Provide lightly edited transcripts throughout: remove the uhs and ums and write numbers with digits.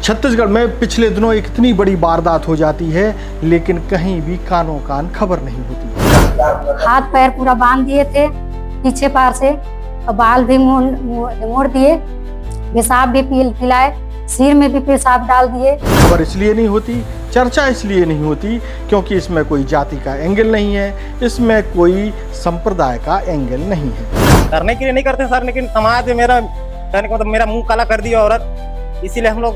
छत्तीसगढ़ में पिछले दिनों एक इतनी बड़ी वारदात हो जाती है, लेकिन कहीं भी कानों कान खबर नहीं होती। हाथ पैर पूरा बांध दिए थे पीछे पार से, और बाल भी मोड़ दिए, पेशाब भी पिलाए, सिर में भी पेशाब डाल दिए। खबर इसलिए नहीं होती, चर्चा इसलिए नहीं होती क्योंकि इसमें कोई जाति का एंगल नहीं है, इसमें कोई संप्रदाय का एंगल नहीं है। करने के लिए नहीं करते सर, लेकिन समाज में मेरा कहने का मतलब मेरा मुंह काला कर दिया औरत, इसीलिए हम लोग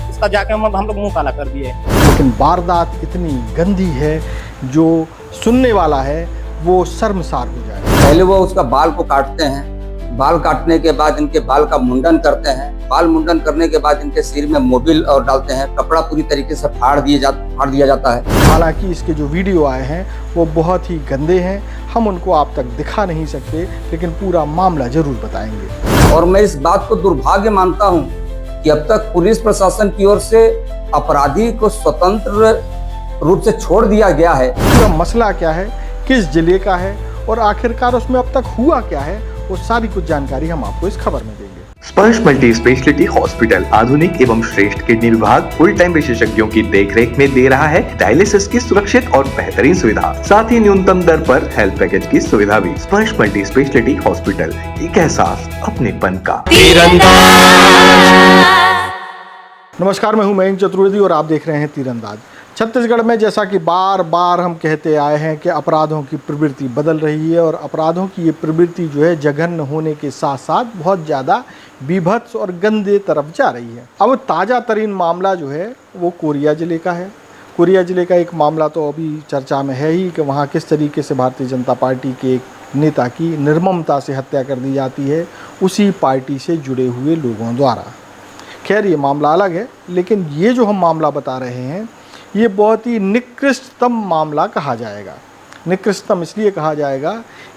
इसका जाके हम लोग मुंह काला कर दिए। लेकिन वारदात इतनी गंदी है, जो सुनने वाला है वो शर्मसार हो जाए। पहले वो उसका बाल को काटते हैं, बाल काटने के बाद इनके बाल का मुंडन करते हैं, बाल मुंडन करने के बाद इनके सिर में मोबिल और डालते हैं, कपड़ा पूरी तरीके से फाड़ दिया जाता है। हालांकि इसके जो वीडियो आए हैं वो बहुत ही गंदे हैं, हम उनको आप तक दिखा नहीं सकते, लेकिन पूरा मामला जरूर बताएंगे। और मैं इस बात को दुर्भाग्य मानता हूं कि अब तक पुलिस प्रशासन की ओर से अपराधी को स्वतंत्र रूप से छोड़ दिया गया है। पूरा मसला क्या है, किस जिले का है और आखिरकार उसमें अब तक हुआ क्या है, वो सारी कुछ जानकारी हम आपको इस खबर में देंगे। स्पर्श मल्टी स्पेशलिटी हॉस्पिटल आधुनिक एवं श्रेष्ठ किडनी विभाग फुल टाइम विशेषज्ञों की देखरेख में दे रहा है डायलिसिस की सुरक्षित और बेहतरीन सुविधा, साथ ही न्यूनतम दर पर हेल्थ पैकेज की सुविधा भी। स्पर्श मल्टी स्पेशलिटी हॉस्पिटल, एक एहसास अपनेपन का। नमस्कार, मैं हूं मयंक चतुर्वेदी और आप देख रहे हैं तीरंदाज। छत्तीसगढ़ में जैसा कि बार बार हम कहते आए हैं कि अपराधों की प्रवृत्ति बदल रही है, और अपराधों की ये प्रवृत्ति जो है जघन्य होने के साथ साथ बहुत ज़्यादा बीभत्स और गंदे तरफ जा रही है। अब ताज़ा तरीन मामला जो है वो कोरिया ज़िले का है। कोरिया ज़िले का एक मामला तो अभी चर्चा में है ही कि वहाँ किस तरीके से भारतीय जनता पार्टी के एक नेता की निर्ममता से हत्या कर दी जाती है, उसी पार्टी से जुड़े हुए लोगों द्वारा। खैर, ये मामला अलग है, लेकिन ये जो हम मामला बता रहे हैं ये बहुत ही निकृष्टतम मामला कहा जाएगा। निकृष्टतम इसलिए कहा जाएगा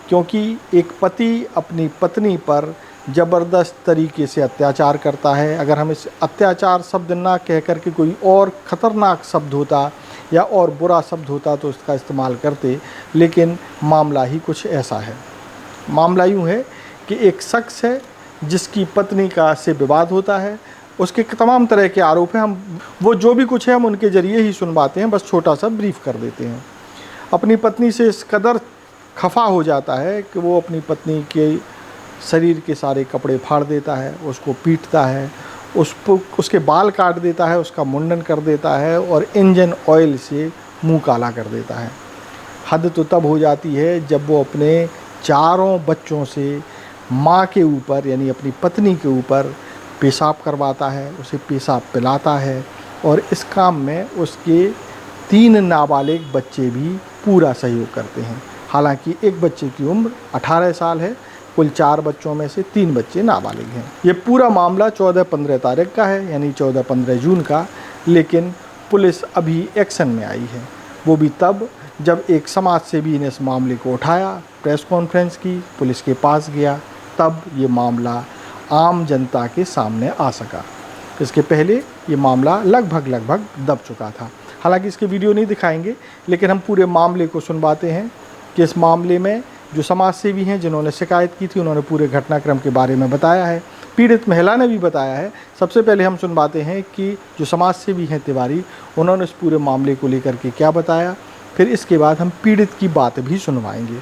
क्योंकि एक पति अपनी पत्नी पर ज़बरदस्त तरीके से अत्याचार करता है। अगर हम इस अत्याचार शब्द ना कह कर के कोई और ख़तरनाक शब्द होता या और बुरा शब्द होता तो इसका इस्तेमाल करते, लेकिन मामला ही कुछ ऐसा है। मामला यूँ है कि एक शख्स है जिसकी पत्नी का से विवाद होता है, उसके तमाम तरह के आरोप हैं। हम वो जो भी कुछ है हम उनके ज़रिए ही सुनवाते हैं, बस छोटा सा ब्रीफ कर देते हैं। अपनी पत्नी से इस कदर खफा हो जाता है कि वो अपनी पत्नी के शरीर के सारे कपड़े फाड़ देता है, उसको पीटता है, उसके बाल काट देता है, उसका मुंडन कर देता है और इंजन ऑयल से मुंह काला कर देता है। हद तो तब हो जाती है जब वो अपने चारों बच्चों से माँ के ऊपर यानी अपनी पत्नी के ऊपर पेशाब करवाता है, उसे पेशाब पिलाता है, और इस काम में उसके 3 नाबालिग बच्चे भी पूरा सहयोग करते हैं। हालांकि एक बच्चे की उम्र 18 साल है, कुल 4 बच्चों में से 3 बच्चे नाबालिग हैं। ये पूरा मामला 14-15 तारीख का है, यानी 14-15 जून का, लेकिन पुलिस अभी एक्शन में आई है। वो भी तब जब एक समाज सेवी ने इस मामले को उठाया, प्रेस कॉन्फ्रेंस की, पुलिस के पास गया, तब ये मामला आम जनता के सामने आ सका। इसके पहले ये मामला लगभग दब चुका था। हालांकि इसके वीडियो नहीं दिखाएंगे, लेकिन हम पूरे मामले को सुनवाते हैं कि इस मामले में जो समाज सेवी हैं जिन्होंने शिकायत की थी, उन्होंने पूरे घटनाक्रम के बारे में बताया है, पीड़ित महिला ने भी बताया है। सबसे पहले हम सुनवाते हैं कि जो समाज सेवी हैं तिवारी, उन्होंने इस पूरे मामले को लेकर के क्या बताया, फिर इसके बाद हम पीड़ित की बात भी सुनवाएंगे।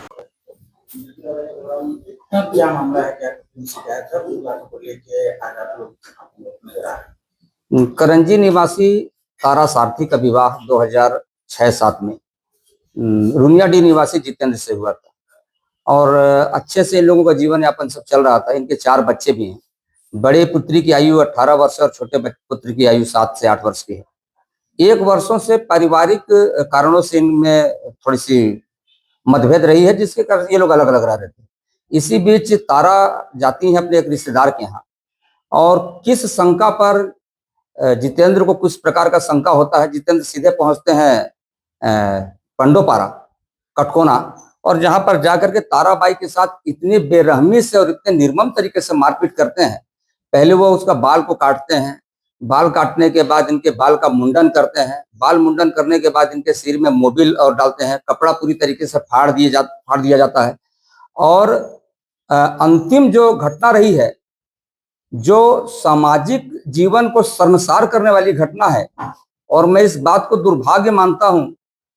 क्या मामला है, क्या शिकायत है, उस बात को लेके आज आप लोग नजर आ रहे हैं। करंजी निवासी तारा सारथी का विवाह 2006-07 में रुनियाडीह निवासी जितेंद्र से हुआ था, और अच्छे से इन लोगों का जीवन यापन सब चल रहा था। इनके 4 बच्चे भी हैं। बड़े पुत्री की आयु 18 वर्ष और छोटे पुत्र की आयु 7 से 8 वर्ष की है। 1 वर्षों से पारिवारिक कारणों से इनमें थोड़ी सी मतभेद रही है, जिसके कारण ये लोग अलग अलग रह रहे थे। इसी बीच तारा जाती है अपने एक रिश्तेदार के यहाँ, और किस शंका पर जितेंद्र को कुछ प्रकार का शंका होता है। जितेंद्र सीधे पहुंचते हैं पंडोपारा, कटकोना, और जहां पर जाकर के ताराबाई के साथ इतनी बेरहमी से और इतने निर्मम तरीके से मारपीट करते हैं। पहले वो उसका बाल को काटते हैं, बाल काटने के बाद इनके बाल का मुंडन करते हैं, बाल मुंडन करने के बाद इनके सिर में मोबिल और डालते हैं, कपड़ा पूरी तरीके से फाड़ दिया जाता है। और अंतिम जो घटना रही है जो सामाजिक जीवन को शर्मसार करने वाली घटना है। और मैं इस बात को दुर्भाग्य मानता हूं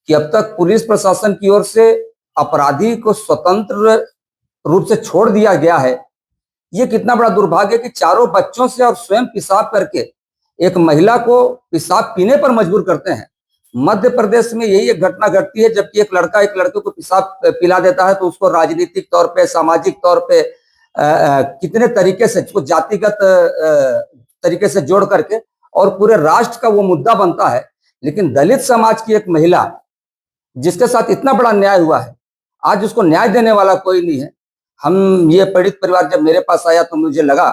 कि अब तक पुलिस प्रशासन की ओर से अपराधी को स्वतंत्र रूप से छोड़ दिया गया है। ये कितना बड़ा दुर्भाग्य कि चारों बच्चों से और स्वयं पेशाब करके एक महिला को पेशाब पीने पर मजबूर करते हैं। मध्य प्रदेश में यही एक घटना घटती है, जबकि एक लड़का एक लड़के को पेशाब पिला देता है तो उसको राजनीतिक तौर पे, सामाजिक तौर पे कितने तरीके से, उसको जातिगत तरीके से जोड़ करके और पूरे राष्ट्र का वो मुद्दा बनता है। लेकिन दलित समाज की एक महिला जिसके साथ इतना बड़ा न्याय हुआ है, आज उसको न्याय देने वाला कोई नहीं है। हम ये पीड़ित परिवार जब मेरे पास आया तो मुझे लगा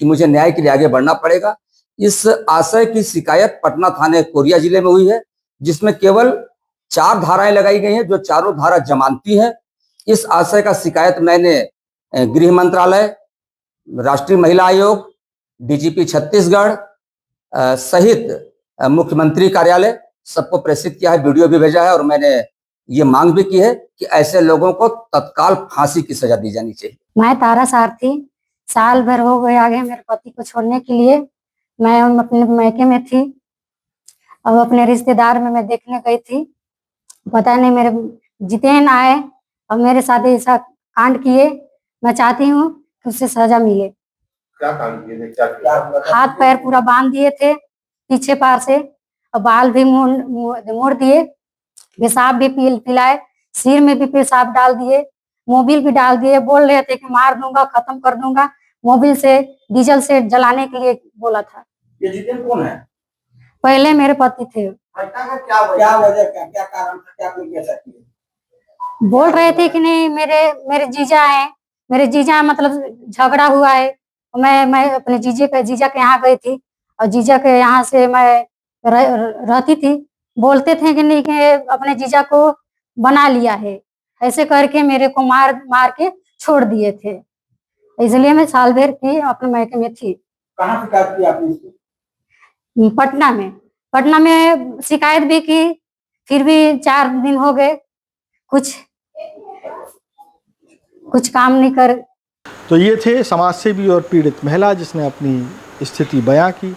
कि मुझे न्याय के लिए आगे बढ़ना पड़ेगा। इस आशय की शिकायत पटना थाने कोरिया जिले में हुई है, जिसमें केवल 4 धाराएं लगाई गई हैं, जो चारों धारा जमानती हैं। इस आशय का शिकायत मैंने गृह मंत्रालय, राष्ट्रीय महिला आयोग, डीजीपी छत्तीसगढ़ सहित मुख्यमंत्री कार्यालय सबको प्रेषित किया है, वीडियो भी भेजा है और मैंने ये मांग भी की है कि ऐसे लोगों को तत्काल फांसी की सजा दी जानी चाहिए। मैं तारा सारथी, साल भर हो गए आगे मेरे पति को छोड़ने के लिए। मैं अपने मैके में थी और अपने रिश्तेदार में मैं देखने गई थी। पता नहीं मेरे जितेन आए और मेरे साथ ऐसा कांड किए। मैं चाहती हूँ कि उससे सजा मिले। क्या काम किए थे, क्या हाथ पैर पूरा बांध दिए थे पीछे पार से और बाल भी मोड़ दिए, पेशाब भी पिलाए, सिर में भी पेशाब डाल दिए, मोबिल भी डाल दिए। बोल रहे थे कि मार दूंगा, खत्म कर दूंगा। मोबिल से, डीजल से जलाने के लिए बोला था। ये जितेन कौन है? पहले मेरे पति थे। क्या वजह, क्या कारण था, क्या कोई कह सकती है? बोल रहे थे कि नहीं मेरे जीजा है, मेरे जीजा मतलब झगड़ा हुआ है। मैं अपने जीजा के यहाँ गई थी और जीजा के यहाँ से मैं रहती थी। बोलते थे कि नहीं कि अपने जीजा को बना लिया है, ऐसे करके मेरे को मार के छोड़ दिए थे। इसलिए मैं साल भर की अपने मैके में थी। कहाँ शिकायत की आपने इसकी? पटना में शिकायत भी की, फिर भी 4 दिन हो गए, कुछ काम नहीं कर। तो ये थे समाजसेवी और पीड़ित महिला जिसने अपनी स्थिति बयां की।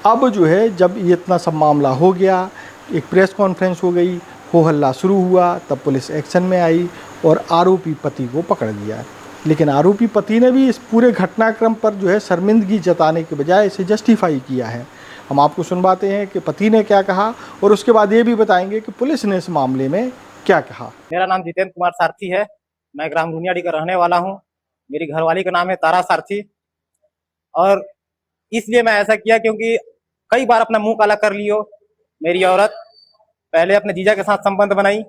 अब जो है जब ये इतना सब मामला हो गया, एक प्रेस कॉन्फ्रेंस हो गई, हो हल्ला शुरू हुआ, तब पुलिस एक्शन में आई और आरोपी पति को पकड़ लिया। लेकिन आरोपी पति ने भी इस पूरे घटनाक्रम पर जो है शर्मिंदगी जताने के बजाय इसे जस्टिफाई किया है। हम आपको सुनवाते हैं कि पति ने क्या कहा और उसके बाद ये भी बताएंगे कि पुलिस ने इस मामले में क्या कहा। मेरा नाम जितेंद्र कुमार सारथी है। मैं ग्राम रुनियाडी का रहने वाला हूँ। मेरी घरवाली का नाम है तारा सारथी। और इसलिए मैं ऐसा किया क्योंकि कई बार अपना मुंह काला कर लियो मेरी औरत। पहले अपने जीजा के साथ संबंध बनाई,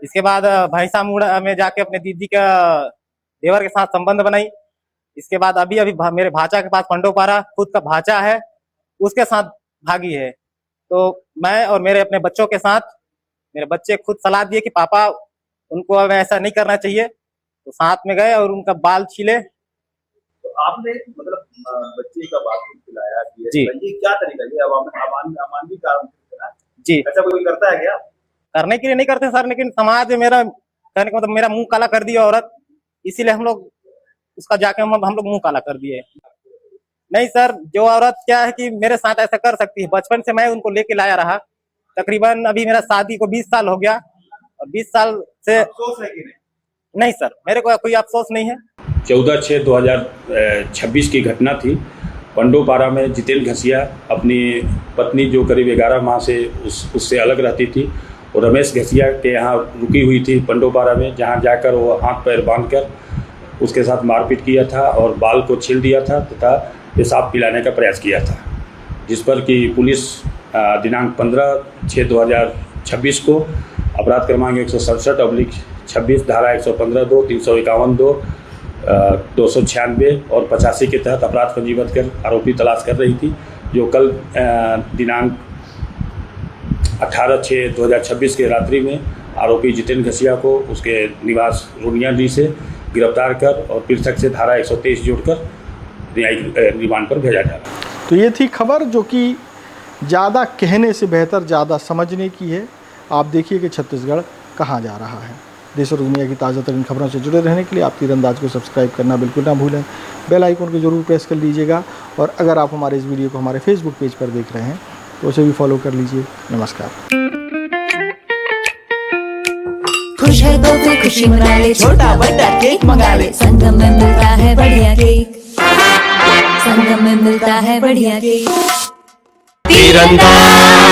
इसके बाद भैंसा मुड़ा में जाके अपने दीदी का देवर के साथ संबंध बनाई। इसके बाद अभी मेरे भाचा के पास पंडोपारा खुद का भाचा है, उसके साथ भागी है। तो मैं और मेरे अपने बच्चों के साथ, मेरे बच्चे खुद सलाह दिए कि पापा उनको अब ऐसा नहीं करना चाहिए, तो साथ में गए और उनका बाल छीले। तो आपने मतलब बच्चे का बात खिलाया जी। ये क्या तरीका है? अमानवीय कारण जी, ऐसा कोई करता है क्या? करने के लिए नहीं करते सर, लेकिन समाज मेरा कहने का मतलब मेरा मुंह काला कर दिया औरत, इसीलिए हम लोग उसका जाके हम लोग मुंह काला कर दिए। नहीं सर, जो औरत क्या है कि मेरे साथ ऐसा कर सकती है, बचपन से मैं उनको लेके लाया रहा। तकरीबन अभी मेरा शादी को 20 साल हो गया और 20 साल से अफसोस है कि नहीं सर, मेरे को कोई अफसोस नहीं है। 14/6/2026 की घटना थी। पंडोपारा में जितेन घसिया अपनी पत्नी जो करीब 11 माह से उससे अलग रहती थी और रमेश घसिया के यहाँ रुकी हुई थी पंडोपारा में, जहाँ जाकर वो हाथ पैर बांधकर उसके साथ मारपीट किया था और बाल को छील दिया था तथा पेशाब पिलाने का प्रयास किया था, जिस पर कि पुलिस दिनांक 15/6/2026 को अपराध क्रमांक 167/26 धारा 115(2), 351(2), 296 और 85 के तहत अपराध पंजीबद्ध कर आरोपी तलाश कर रही थी, जो कल दिनांक 18/6/2026 के रात्रि में आरोपी जितेन घसिया को उसके निवास रुनियाडी से गिरफ्तार कर और पृथक से धारा 123 जोड़कर न्यायिक रिमांड पर भेजा जा रहा है। तो ये थी खबर जो कि ज़्यादा कहने से बेहतर ज़्यादा समझने की है। आप देखिए कि छत्तीसगढ़ कहाँ जा रहा है। देश और दुनिया की ताज़ा तरीन खबरों से जुड़े रहने के लिए आप तीरंदाज को सब्सक्राइब करना बिल्कुल ना भूलें। बेल आइकन को जरूर प्रेस कर लीजिएगा और अगर आप हमारे इस वीडियो को हमारे फेसबुक पेज पर देख रहे हैं तो उसे भी फॉलो कर लीजिए। नमस्कार। खुश है तो कोई खुशी मना ले, छोटा बड़ा केक मंगा ले, संगम में मिलता है बढ़िया केक, संगम में मिलता है बढ़िया केक। तीरंदाज।